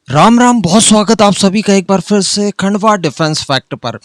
राम राम, बहुत स्वागत आप सभी का एक बार फिर से खंडवा डिफेंस फैक्ट पर।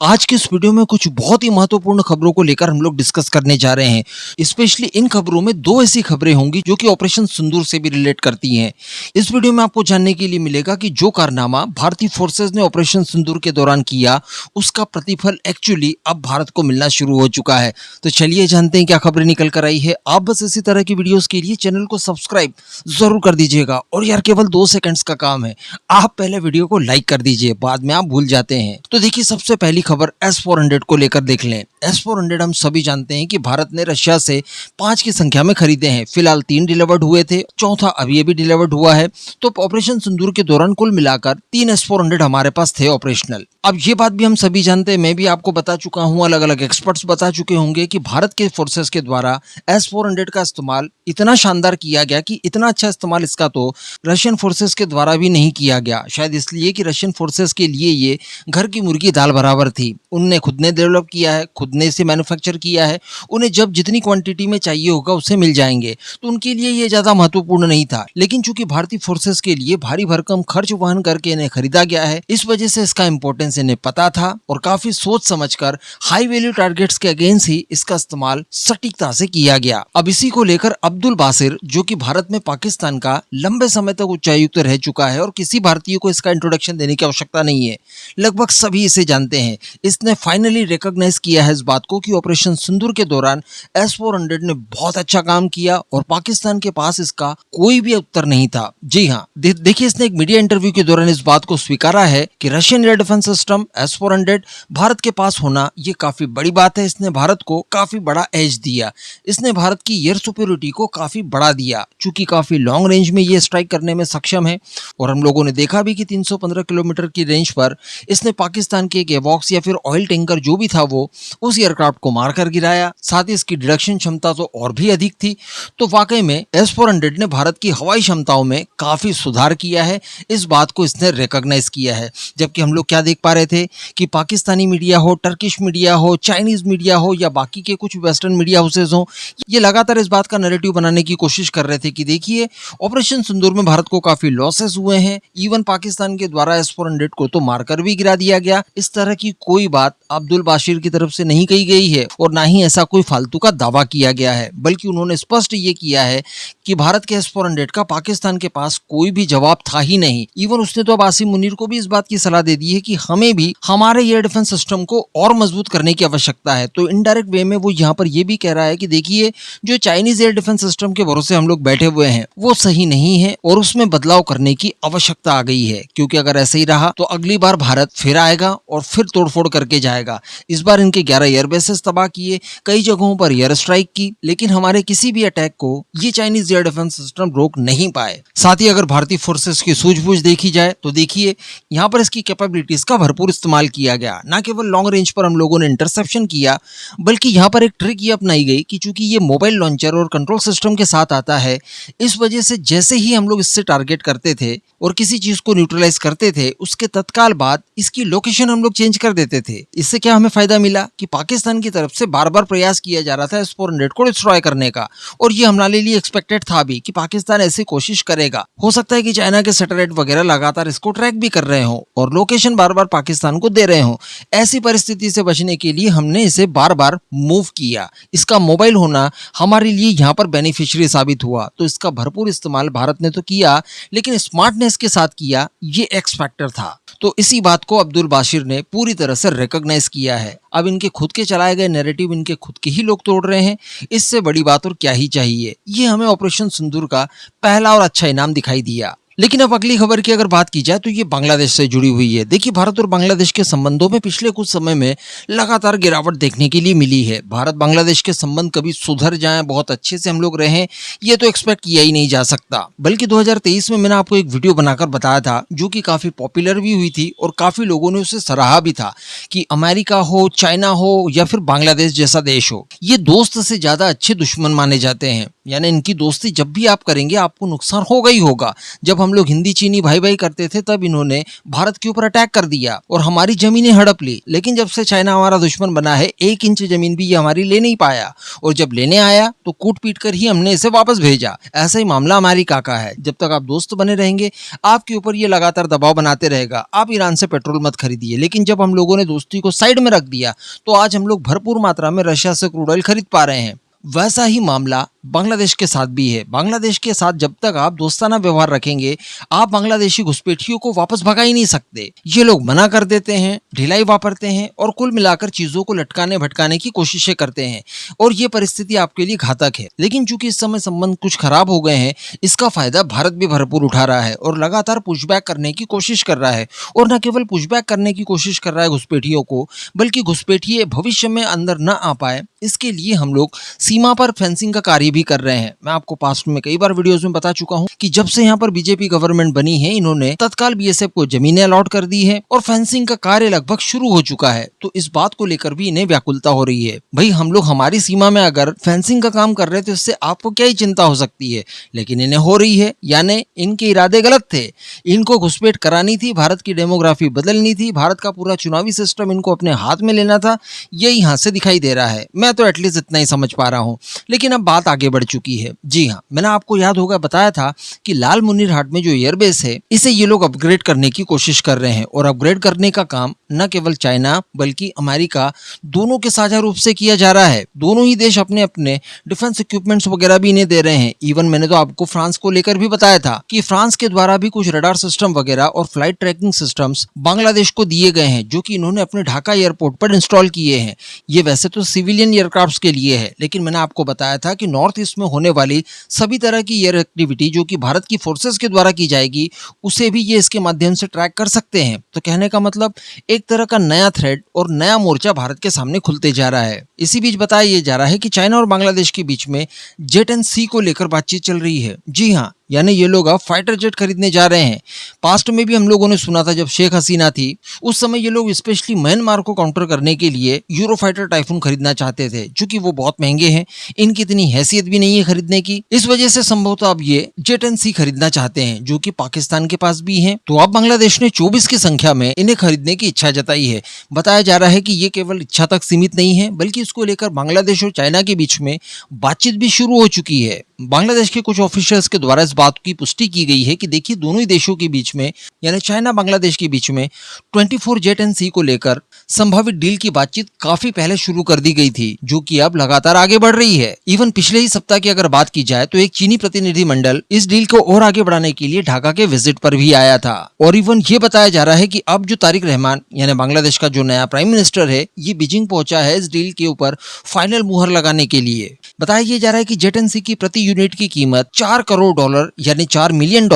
आज की इस वीडियो में कुछ बहुत ही महत्वपूर्ण खबरों को लेकर हम लोग डिस्कस करने जा रहे हैं। स्पेशली इन खबरों में दो ऐसी खबरें होंगी जो कि ऑपरेशन सिंदूर से भी रिलेट करती हैं। इस वीडियो में आपको जानने के लिए मिलेगा कि जो कारनामा भारतीय फोर्सेज ने ऑपरेशन सिंदूर के दौरान किया, उसका प्रतिफल एक्चुअली अब भारत को मिलना शुरू हो चुका है। तो चलिए जानते हैं क्या खबरें निकल कर आई है। आप बस इसी तरह की वीडियोस के लिए चैनल को सब्सक्राइब जरूर कर दीजिएगा और यार केवल 2 सेकंड्स का काम है, आप पहले वीडियो को लाइक कर दीजिए, बाद में आप भूल जाते हैं। तो देखिए, सबसे पहली खबर S-400 को लेकर देख लें। S-400 हम सभी जानते हैं कि भारत ने रशिया से 5 की संख्या में खरीदे हैं। फिलहाल 3 डिलीवर्ड हुए थे, चौथा अभी डिलीवर्ड हुआ है। तो ऑपरेशन सिंदूर के दौरान कुल मिलाकर 3 S-400 हमारे पास थे ऑपरेशनल। अब ये बात भी हम सभी जानते हैं, मैं भी आपको बता चुका हूँ, अलग अलग एक्सपर्ट्स बता चुके होंगे कि भारत के फोर्सेस के द्वारा S-400 का इस्तेमाल इतना शानदार किया गया कि इतना अच्छा इस्तेमाल इसका तो रशियन फोर्सेस के द्वारा भी नहीं किया गया। शायद इसलिए कि रशियन फोर्सेस के लिए ये घर की मुर्गी दाल बराबर थी। उनने खुद ने डेवलप किया है, खुद ने इसे मैन्युफैक्चर किया है। उन्हें जब जितनी क्वांटिटी में चाहिए होगा उसे मिल जाएंगे, तो उनके लिए ये ज्यादा महत्वपूर्ण नहीं था। लेकिन चूंकि भारतीय फोर्सेस के लिए भारी भरकम खर्च वहन करके इन्हें खरीदा गया है, इस वजह से इसका इंपॉर्टेंस इन्हें पता था और काफी सोच समझकर हाई वैल्यू टारगेट्स के अगेंस्ट ही इसका इस्तेमाल सटीकता से किया गया। अब इसी को लेकर अब्दुल बासिर, जो कि भारत में पाकिस्तान का लंबे समय तक उच्चायुक्त रह चुका है और किसी भारतीय को इसका इंट्रोडक्शन देने की आवश्यकता नहीं है, लगभग सभी इसे जानते हैं, इसने फाइनली रिकॉग्नाइज किया है इस बात को कि ऑपरेशन सिंदूर के दौरान S-400 ने बहुत अच्छा काम किया और पाकिस्तान के पास इसका कोई भी उत्तर नहीं था। जी हाँ, देखिए, इसने एक मीडिया इंटरव्यू के दौरान इस बात को स्वीकारा है कि Russian air defence system S-400 Bharat के पास होना ये काफी बड़ी बात है। इसने भारत को काफी बड़ा एज दिया, इसने भारत की एयर सुपीरियरिटी को काफी बढ़ा दिया, चूंकि काफी लॉन्ग रेंज में ये स्ट्राइक करने में सक्षम है। और हम लोगों ने देखा भी कि 315 किलोमीटर की रेंज पर इसने पाकिस्तान के एक एवॉक्स या फिर ऑयल टैंकर जो भी था वो उस एयरक्राफ्ट को मारकर गिराया। साथ ही इसकी डिडक्शन क्षमता तो और भी अधिक थी। तो वाकई में S-400 ने भारत की हवाई क्षमताओं में काफी सुधार किया है, इस बात को इसने रिकॉग्नाइज किया है। जबकि हम लोग क्या देख पा रहे थे कि पाकिस्तानी मीडिया हो, टर्किश मीडिया हो, चाइनीज मीडिया हो या बाकी के कुछ वेस्टर्न मीडिया हाउसेज हो, ये लगातार इस बात का नैरेटिव बनाने की कोशिश कर रहे थे कि देखिए, ऑपरेशन सिंदूर में भारत को काफी लॉसेस हुए हैं, इवन पाकिस्तान के द्वारा S-400 को तो मारकर भी गिरा दिया गया। इस तरह की कोई बात अब्दुल बाशिर की तरफ से नहीं कही गई है और ना ही ऐसा कोई फालतू का दावा किया गया है, बल्कि उन्होंने स्पष्ट ये किया है कि भारत के S-400 का पाकिस्तान के पास कोई भी जवाब था ही नहीं। इवन उसने तो अब आसिम मुनीर को भी इस बात की सलाह दे दी है कि हमें भी हमारे एयर डिफेंस सिस्टम को और मजबूत करने की आवश्यकता है। तो इनडायरेक्ट वे में वो यहाँ पर ये भी कह रहा है कि देखिए, जो चाइनीज एयर डिफेंस सिस्टम के भरोसे हम लोग बैठे हुए हैं वो सही नहीं है और उसमें बदलाव करने की आवश्यकता आ गई है, क्योंकि अगर ऐसे ही रहा तो अगली बार भारत फिर आएगा और फिर तोड़फोड़ करके जाएगा। इस बार इनके 11 एयर बेसेस तबाह किए, कई जगहों पर एयर स्ट्राइक की, लेकिन हमारे किसी भी अटैक को ये चाइनीज एयर डिफेंस सिस्टम रोक नहीं पाए। साथ ही अगर भारतीय फोर्सेस की सूझबूझ देखी जाए तो देखिए, यहाँ पर इसकी कैपेबिलिटीज का भरपूर इस्तेमाल किया गया। न केवल लॉन्ग रेंज पर हम लोगों ने इंटरसेप्शन किया, बल्कि यहाँ पर एक ट्रिक ये अपनाई गई कि चूंकि ये मोबाइल लॉन्चर और कंट्रोल सिस्टम के साथ आता है, इस वजह से जैसे ही हम लोग इससे टारगेट करते थे और किसी चीज को न्यूट्रलाइज करते थे, उसके तत्काल बाद इसकी लोकेशन हम लोग चेंज कर देते थे। इससे क्या हमें फायदा मिला कि पाकिस्तान की तरफ से बार बार प्रयास किया जा रहा था S-400 को डिस्ट्रॉय करने का, और ये हमारे लिए एक्सपेक्टेड था भी कि पाकिस्तान ऐसी कोशिश करेगा। हो सकता है कि चाइना के सैटेलाइट वगैरह लगातार इसको ट्रैक भी कर रहे हो और लोकेशन बार बार पाकिस्तान को दे रहे हो। ऐसी परिस्थिति से बचने के लिए हमने इसे बार बार मूव किया। इसका मोबाइल होना हमारे लिए यहाँ पर बेनिफिशियरी साबित हुआ। तो इसका भरपूर इस्तेमाल भारत ने तो किया, लेकिन स्मार्टनेस के साथ किया, ये एक्स फैक्टर था। तो इसी बात को अब्दुल बाशिर ने पूरी तरह से रिकॉग्नाइज किया है। अब इनके खुद के चलाए गए नैरेटिव इनके खुद के ही लोग तोड़ रहे हैं, इससे बड़ी बात और क्या ही चाहिए। ये हमें ऑपरेशन सिंदूर का पहला और अच्छा इनाम दिखाई दिया। लेकिन अब अगली खबर की अगर बात की जाए तो ये बांग्लादेश से जुड़ी हुई है। देखिए, भारत और बांग्लादेश के संबंधों में पिछले कुछ समय में लगातार गिरावट देखने के लिए मिली है। भारत बांग्लादेश के संबंध कभी सुधर जाएं, बहुत अच्छे से हम लोग रहें, ये तो एक्सपेक्ट किया ही नहीं जा सकता। बल्कि 2023 में मैंने आपको एक वीडियो बनाकर बताया था जो कि काफी पॉपुलर भी हुई थी और काफी लोगों ने उसे सराहा भी था कि अमेरिका हो, चाइना हो या फिर बांग्लादेश जैसा देश हो, ये दोस्त से ज्यादा अच्छे दुश्मन माने जाते हैं। यानी इनकी दोस्ती जब भी आप करेंगे आपको नुकसान होगा ही होगा। जब हम लोग हिंदी चीनी भाई भाई करते थे तब इन्होंने भारत के ऊपर अटैक कर दिया और हमारी जमीनें हड़प ली। लेकिन जब से चाइना हमारा दुश्मन बना है 1 इंच जमीन भी ये हमारी ले नहीं पाया, और जब लेने आया तो कूट पीट कर ही हमने इसे वापस भेजा। ऐसा ही मामला अमेरिका का है। जब तक आप दोस्त बने रहेंगे आपके ऊपर ये लगातार दबाव बनाते रहेगा, आप ईरान से पेट्रोल मत खरीदिए। लेकिन जब हम लोगों ने दोस्ती को साइड में रख दिया तो आज हम लोग भरपूर मात्रा में रशिया से क्रूड ऑयल खरीद पा रहे हैं। वैसा ही मामला बांग्लादेश के साथ भी है। बांग्लादेश के साथ जब तक आप दोस्ताना व्यवहार रखेंगे आप बांग्लादेशी घुसपैठियों को वापस भगा ही नहीं सकते। ये लोग मना कर देते हैं, ढिलाई वापरते हैं और कुल मिलाकर चीजों को लटकाने भटकाने की कोशिशें करते हैं, और ये परिस्थिति आपके लिए घातक है। लेकिन चूंकि इस समय संबंध कुछ खराब हो गए हैं, इसका फायदा भारत भी भरपूर उठा रहा है और लगातार पुशबैक करने की कोशिश कर रहा है। और न केवल पुशबैक करने की कोशिश कर रहा है घुसपैठियों को, बल्कि घुसपैठिए भविष्य में अंदर न आ पाए इसके लिए हम लोग सीमा पर फेंसिंग का कार्य भी कर रहे हैं। मैं आपको पास्ट में कई बार वीडियोस में बता चुका हूं कि जब से यहां पर बीजेपी गवर्नमेंट बनी है इन्होंने तत्काल बीएसएफ को जमीनें अलॉट कर दी है और फेंसिंग का कार्य लगभग शुरू हो चुका है। तो इस बात को लेकर भी इन्हें व्याकुलता हो रही है। भाई हम लोग हमारी सीमा में अगर फेंसिंग का काम कर रहे थे इससे आपको क्या ही चिंता हो सकती है, लेकिन इन्हें हो रही है। यानी इनके इरादे गलत थे, इनको घुसपैठ करानी थी, भारत की डेमोग्राफी बदलनी थी, भारत का पूरा चुनावी सिस्टम इनको अपने हाथ में लेना था। यही यहां से दिखाई दे रहा है। मैं तो एटलीस्ट इतना ही समझ पा रहा हूं। लेकिन अब बात आगे बढ़ चुकी है। जी हाँ, मैंने आपको याद होगा बताया था कि लाल मुनीर हाट में जो एयरबेस है इसे ये लोग अपग्रेड करने की कोशिश कर रहे हैं, और अपग्रेड करने का काम न केवल चाइना बल्कि अमेरिका दोनों के साझा रूप से किया जा रहा है। दोनों ही देश अपने अपने डिफेंस इक्विपमेंट्स वगैरह भी इन्हें दे रहे हैं। इवन मैंने तो आपको फ्रांस को लेकर भी बताया था कि फ्रांस के द्वारा भी कुछ रडार सिस्टम वगैरह और फ्लाइट ट्रैकिंग सिस्टम्स बांग्लादेश को दिए गए हैं, जो कि इन्होंने अपने ढाका एयरपोर्ट पर इंस्टॉल किए हैं। ये वैसे तो सिविलियन एयरक्राफ्ट के लिए है, लेकिन मैंने आपको बताया था कि नॉर्थ ईस्ट में होने वाली सभी तरह की एयर एक्टिविटी जो कि भारत की फोर्सेस के द्वारा की जाएगी उसे भी ये इसके माध्यम से ट्रैक कर सकते हैं। तो कहने का मतलब एक तरह का नया थ्रेड और नया मोर्चा भारत के सामने खुलते जा रहा है। इसी बीच बताया ये जा रहा है कि चाइना और बांग्लादेश के बीच में जेट एंड सी को लेकर बातचीत चल रही है। जी हाँ, यानी ये लोग अब फाइटर जेट खरीदने जा रहे हैं। पास्ट में भी हम लोगों ने सुना था जब शेख हसीना थी उस समय ये लोग स्पेशली म्यांमार को काउंटर करने के लिए यूरो फाइटर टाइफून खरीदना चाहते थे, क्योंकि वो बहुत महंगे हैं, इनकी इतनी हैसियत भी नहीं है खरीदने की। इस वजह से संभवतः अब ये जेट एंड सी खरीदना चाहते हैं, जो कि पाकिस्तान के पास भी है। तो अब बांग्लादेश ने 24 की संख्या में इन्हें खरीदने की इच्छा जताई है। बताया जा रहा है कि ये केवल इच्छा तक सीमित नहीं है, बल्कि इसको लेकर बांग्लादेश और चाइना के बीच में बातचीत भी शुरू हो चुकी है। बांग्लादेश के कुछ ऑफिशियल्स के द्वारा इस बात की पुष्टि की गई है कि देखिए दोनों ही देशों के बीच में यानी चाइना बांग्लादेश के बीच में 24 जेट एंड सी को लेकर संभावित डील की बातचीत काफी पहले शुरू कर दी गई थी, जो कि अब लगातार आगे बढ़ रही है। इवन पिछले ही सप्ताह की अगर बात की जाए तो एक चीनी प्रतिनिधिमंडल इस डील को और आगे बढ़ाने के लिए ढाका के विजिट पर भी आया था। और इवन ये बताया जा रहा है कि अब जो तारिक रहमान यानी बांग्लादेश का जो नया प्राइम मिनिस्टर है ये बीजिंग पहुंचा है इस डील के ऊपर फाइनल मुहर लगाने के लिए। बताया ये जा रहा है कि जेट एंड सी की प्रति यूनिट की कीमत $4 करोड़ यानी $4 मिलियन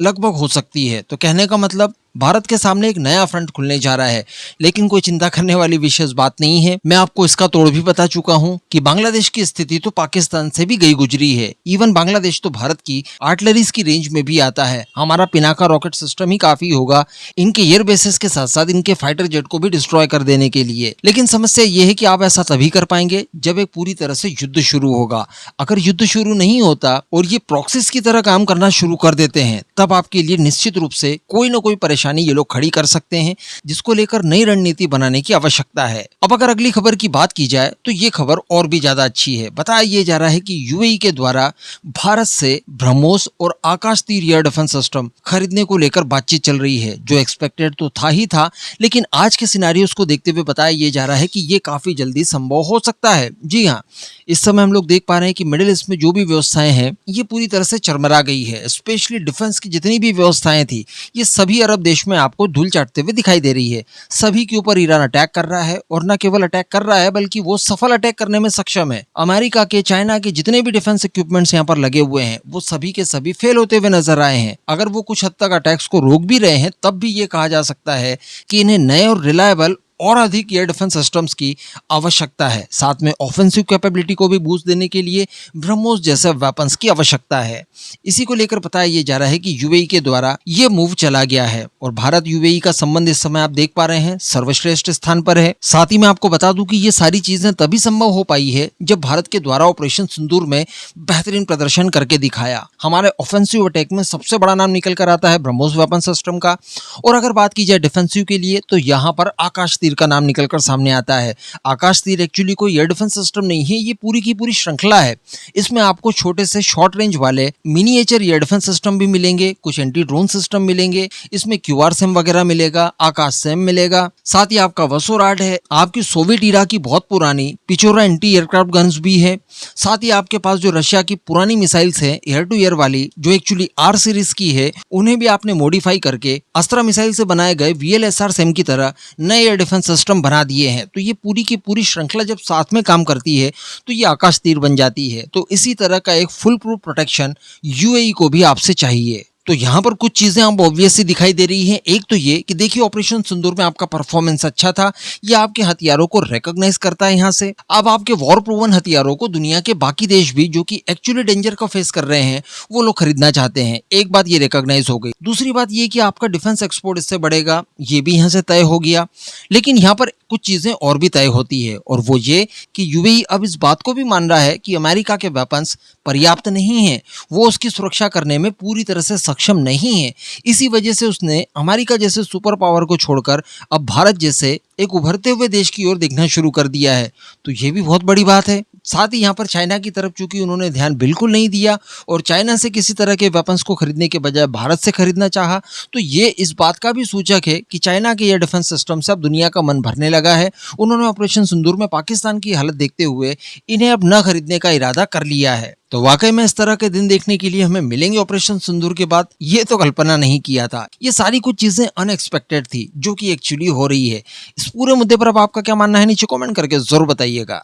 लगभग हो सकती है। तो कहने का मतलब भारत के सामने एक नया फ्रंट खुलने जा रहा है। लेकिन कोई चिंता करने वाली विशेष बात नहीं है। मैं आपको इसका तोड़ भी बता चुका हूं कि बांग्लादेश की स्थिति तो पाकिस्तान से भी गई गुजरी है। इवन बांग्लादेश तो भारत की आर्टिलरीज की रेंज में भी आता है। हमारा पिनाका रॉकेट सिस्टम ही काफी होगा इनके एयर बेसिस के साथ साथ इनके फाइटर जेट को भी डिस्ट्रॉय कर देने के लिए। लेकिन समस्या यह है कि आप ऐसा तभी कर पाएंगे जब एक पूरी तरह से युद्ध शुरू होगा। अगर युद्ध शुरू नहीं होता और ये प्रॉक्सीज की तरह काम करना शुरू कर देते हैं तब आपके लिए निश्चित रूप से कोई ना कोई परेशानी ये लोग खड़ी कर सकते हैं, जिसको लेकर नई रणनीति बनाने की आवश्यकता है। अब अगर अगली खबर की बात की जाए तो ये खबर और भी ज्यादा अच्छी है। बताया ये जा रहा है कि यूएई के द्वारा भारत से ब्रह्मोस और आकाश तीर एयर डिफेंस सिस्टम खरीदने को लेकर बातचीत चल रही है, जो एक्सपेक्टेड तो था ही था, लेकिन आज के सिनेरियोस को देखते हुए बताया ये जा रहा है कि ये काफी जल्दी संभव हो सकता है। जी हाँ, इस समय हम लोग देख पा रहे हैं कि मिडिल ईस्ट में जो भी व्यवस्थाएं हैं ये पूरी तरह से चरमरा गई है। स्पेशली डिफेंस की जितनी भी व्यवस्थाएं थी ये सभी अरब देश में आपको धूल चाटते हुए दिखाई दे रही है। सभी के ऊपर ईरान अटैक कर रहा है, और न केवल अटैक कर रहा है बल्कि वो सफल अटैक करने में सक्षम है। अमेरिका के, चाइना के जितने भी डिफेंस इक्विपमेंट्स यहाँ पर लगे हुए हैं वो सभी के सभी फेल होते हुए नजर आए हैं। अगर वो कुछ हद तक अटैक्स को रोक भी रहे हैं तब भी ये कहा जा सकता है कि इन्हें नए और रिलायबल और अधिक एयर डिफेंस सिस्टम्स की आवश्यकता है। साथ में ऑफेंसिव कैपेबिलिटी को भी बूस्ट देने के लिए ब्रह्मोस जैसे वेपन्स की आवश्यकता है। इसी को लेकर बताया ये जा रहा है कि यूएई के द्वारा ये मूव चला गया है और भारत यूएई का संबंध इस समय आप देख पा रहे हैं सर्वश्रेष्ठ स्थान पर है। साथ ही मैं आपको बता दूं कि ये सारी चीजें तभी संभव हो पाई है जब भारत के द्वारा ऑपरेशन सिंदूर में बेहतरीन प्रदर्शन करके दिखाया। हमारे ऑफेंसिव अटैक में सबसे बड़ा नाम निकल कर आता है ब्रह्मोस वेपन सिस्टम का। और अगर बात की जाए डिफेंसिव के लिए तो यहाँ पर आकाश तीर का नाम निकलकर सामने आता है। आकाश तीर एक्चुअली कोई एयर डिफेंस सिस्टम नहीं है, ये पूरी की पूरी श्रृंखला है। इसमें आपको छोटे से शॉर्ट रेंज वाले मिनिएचर एयर डिफेंस सिस्टम भी मिलेंगे, कुछ एंटी ड्रोन सिस्टम मिलेंगे, इसमें क्यूआर सेम वगैरह मिलेगा, आकाश सेम मिलेगा। साथ ही आपका वसोराड है, आपकी सोवियत इरा की बहुत पुरानी पिचोरा एंटी एयरक्राफ्ट गन्स भी है। साथ ही आपके पास जो रशिया की पुरानी मिसाइल्स है एयर टू एयर वाली जो एक्चुअली आर सीरीज की है, उन्हें भी आपने मॉडिफाई करके अस्त्रा मिसाइल से बनाए गए वीएलएसआर सेम की तरह नए एयर डिफेंस सिस्टम बना दिए हैं। तो ये पूरी की पूरी श्रृंखला जब साथ में काम करती है तो ये आकाश तीर बन जाती है। तो इसी तरह का एक फुल प्रूफ प्रोटेक्शन यूएई को भी आपसे चाहिए। तो यहाँ पर कुछ चीजें आप ऑब्वियसली दिखाई दे रही हैं। एक तो ये कि देखिए ऑपरेशन सिंदूर में आपका परफॉर्मेंस अच्छा था, ये आपके हथियारों को रिकॉग्नाइज करता है। यहाँ से अब आपके वॉर प्रूवन हथियारों को दुनिया के बाकी देश भी जो कि एक्चुअली डेंजर का फेस कर रहे हैं वो लोग खरीदना चाहते हैं। एक बात ये रिकॉग्नाइज हो गई। दूसरी बात ये कि आपका डिफेंस एक्सपोर्ट इससे बढ़ेगा, ये भी यहाँ से तय हो गया। लेकिन यहाँ पर कुछ चीजें और भी तय होती है और वो ये कि यूएई अब इस बात को भी मान रहा है कि अमेरिका के वेपन्स पर्याप्त नहीं है, वो उसकी सुरक्षा करने में पूरी तरह से सक्षम नहीं है। इसी वजह से उसने अमेरिका जैसे सुपर पावर को छोड़कर अब भारत जैसे एक उभरते हुए देश की ओर देखना शुरू कर दिया है। तो ये भी बहुत बड़ी बात है। साथ ही यहाँ पर चाइना की तरफ चूंकि उन्होंने ध्यान बिल्कुल नहीं दिया और चाइना से किसी तरह के वेपन्स को खरीदने के बजाय भारत से खरीदना चाहा, तो ये इस बात का भी सूचक है कि चाइना के एयर डिफेंस सिस्टम से अब दुनिया का मन भरने लगा है। उन्होंने ऑपरेशन सिंदूर में पाकिस्तान की हालत देखते हुए इन्हें अब न खरीदने का इरादा कर लिया है। तो वाकई में इस तरह के दिन देखने के लिए हमें मिलेंगे ऑपरेशन सिंदूर के बाद, ये तो कल्पना नहीं किया था। ये सारी कुछ चीजें अनएक्सपेक्टेड थी जो कि एक्चुअली हो रही है। इस पूरे मुद्दे पर अब आपका क्या मानना है नीचे कमेंट करके जरूर बताइएगा।